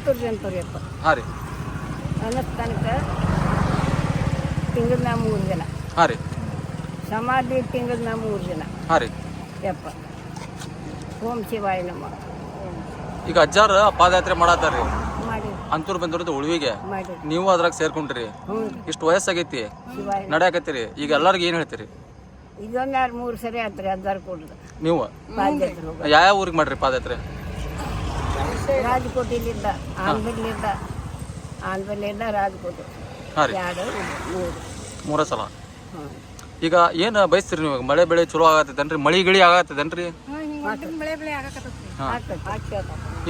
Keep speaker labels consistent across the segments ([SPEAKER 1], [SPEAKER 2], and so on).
[SPEAKER 1] ಅಂತವ್ರಿಯಪ್ಪ
[SPEAKER 2] ಹಾಂ ರೀ
[SPEAKER 1] ಅನ್ನತ್ ತನಕ ತಿಂಗಳ 3 ದಿನ.
[SPEAKER 2] ಹಾಂ ರೀ
[SPEAKER 1] ಸಮಾಧಿ ತಿಂಗಳ 3 ದಿನ.
[SPEAKER 2] ಹಾಂ ರೀ
[SPEAKER 1] ಯಪ್ಪ ಓಂ ಶಿವಾಯ ನಮ
[SPEAKER 2] ಈಗ ಅಜ್ಜಾರ ಪಾದಯಾತ್ರೆ ಮಾಡತ್ತಾರ್ರಿ
[SPEAKER 1] ಮಾಡಿ
[SPEAKER 2] ಅಂತೂರು ಬಂದೂರದ ಉಳಿವಿಗೆ
[SPEAKER 1] ಮಾಡಿ
[SPEAKER 2] ನೀವು ಅದ್ರಾಗ ಸೇರ್ಕೊಂಡ್ರಿ.
[SPEAKER 1] ಹ್ಞೂ
[SPEAKER 2] ಇಷ್ಟು ವಯಸ್ಸಾಗೈತಿ
[SPEAKER 1] ಶಿವಾಯ
[SPEAKER 2] ನಡೆಯಾಕತ್ತೀರಿ. ಈಗ ಎಲ್ಲರಿಗೂ ಏನು ಹೇಳ್ತೀರಿ
[SPEAKER 1] ಇದೊಂದು 2-3 ಸರಿ ಆತ್ರಿ ಅದ್ದಾರ ಕೊಡ್ದು
[SPEAKER 2] ನೀವು?
[SPEAKER 1] ಪಾದಯಾತ್ರೆ ಹೋಗ
[SPEAKER 2] ಯಾವ ಊರಿಗೆ ಮಾಡ್ರಿ ಪಾದಯಾತ್ರೆ?
[SPEAKER 1] ರಾಜಕೋಟೆಲಿದ್ದ ಆಂಧ್ರಲಿದ್ದ ರಾಜಕೋಟೆ
[SPEAKER 2] ಹಾಂ ರೀ
[SPEAKER 1] 2-3
[SPEAKER 2] ಸಲ.
[SPEAKER 1] ಹ್ಞೂ
[SPEAKER 2] ಈಗ ಏನು ಬಯಸ್ತೀರಿ ನೀವು? ಮಳೆ ಬೆಳೆ ಚಲೋ ಆಗತ್ತೇನ್ರಿ? ಮಳಿ ಗಿಳಿ ಆಗತ್ತೇನ್ರಿ?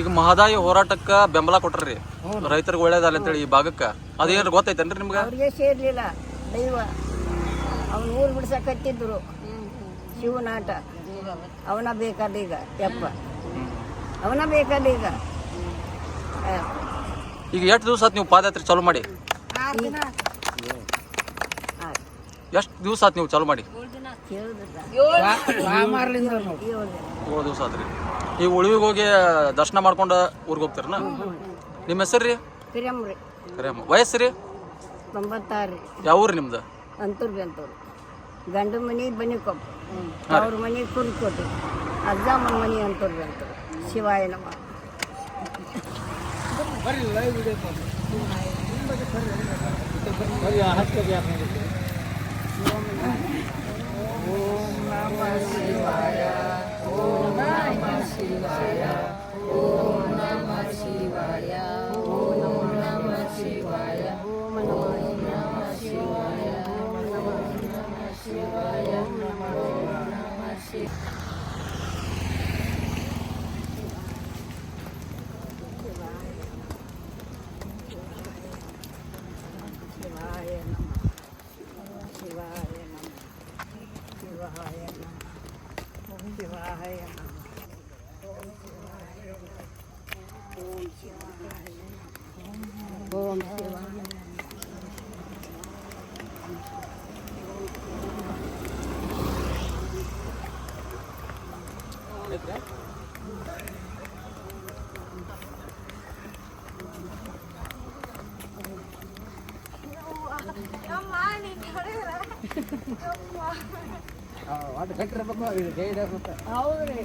[SPEAKER 2] ಈಗ ಮಹದಾಯಿ ಹೋರಾಟಕ್ಕೆ ಬೆಂಬಲ ಕೊಟ್ರಿ ರೈತರಿಗೆ ಒಳ್ಳೇದಲ್ಲ ಅಂತೇಳಿ ಈ ಭಾಗಕ್ಕೆ, ಅದೇನು ಗೊತ್ತೈತೇನ್ರಿ ನಿಮ್ಗೆ?
[SPEAKER 1] ಅವ್ರಿಗೆ ಸೇರ್ಲಿಲ್ಲ ದೈವ. ಅವ್ನು ಊರು ಬಿಡ್ಸಕತ್ತಿದ್ರು ಶಿವನಾಟ. ಅವನ ಬೇಕಾದ ಈಗ ಯಪ್ಪ ಅವನ ಬೇಕಾದ ಈಗ.
[SPEAKER 2] ಈಗ ಎಷ್ಟು ದಿವಸ ಆತ್ ನೀವು ಪಾದಯಾತ್ರೆ ಚಾಲೂ ಮಾಡಿ? ಎಷ್ಟು ದಿವಸ ಆತ್ ನೀವು ಚಾಲೂ ಮಾಡಿ?
[SPEAKER 1] 7
[SPEAKER 2] ದಿವಸ ಆತ್ರಿ. ಈಗ ಉಳಿವಿಗೆ ಹೋಗಿ ದರ್ಶನ ಮಾಡ್ಕೊಂಡು ಊರಿಗೆ ಹೋಗ್ತೀರನ? ನಿಮ್ಮ ಹೆಸರು ರೀ?
[SPEAKER 1] ಕಿರಮ್ರಿ
[SPEAKER 2] ಕರಿಯಮ್ಮ. ವಯಸ್ಸು ರೀ?
[SPEAKER 1] 96
[SPEAKER 2] ಯಾವ ಊರು ನಿಮ್ದು?
[SPEAKER 1] ಅಂತೂರು ಗಂಡು ಮನೆ ಬನ್ನಿಕೊಪ್ಪ, ಅವ್ರ ಮನೆ ಕುರಿಕೋಟೆ, ಅಜ್ಜಮ್ಮನ ಮನೆ ಅಂತೂರು ಶಿವಾಯ ನಮ. ಓಂ ನಮಃ ಶಿವಾಯ, ಓಂ ನಮಃ ಶಿವಾಯ, ಓಂ ನಮಃ ಶಿವಾಯ, ಓಂ ನಮಃ ಶಿವಾಯ, ಓಂ ನಮಃ ಶಿವಾಯ, ಓಂ ನಮಃ ಶಿವಾಯ, ಓಂ ನಮಃ ಶಿವಾಯ. ಶಿವಾಯ ನಮಃ ಶಿವಾಯ ನಮಃ ಶಿವಾಯ ನಮಃ ಓಂ ಶಿವಾಯ ನಮಃ ಓಂ ಶಿವಾಯ ಓಂ ಶಿವಾಯ ಓಂ ಶಿವಾಯ. ಹೌದ್ರಿ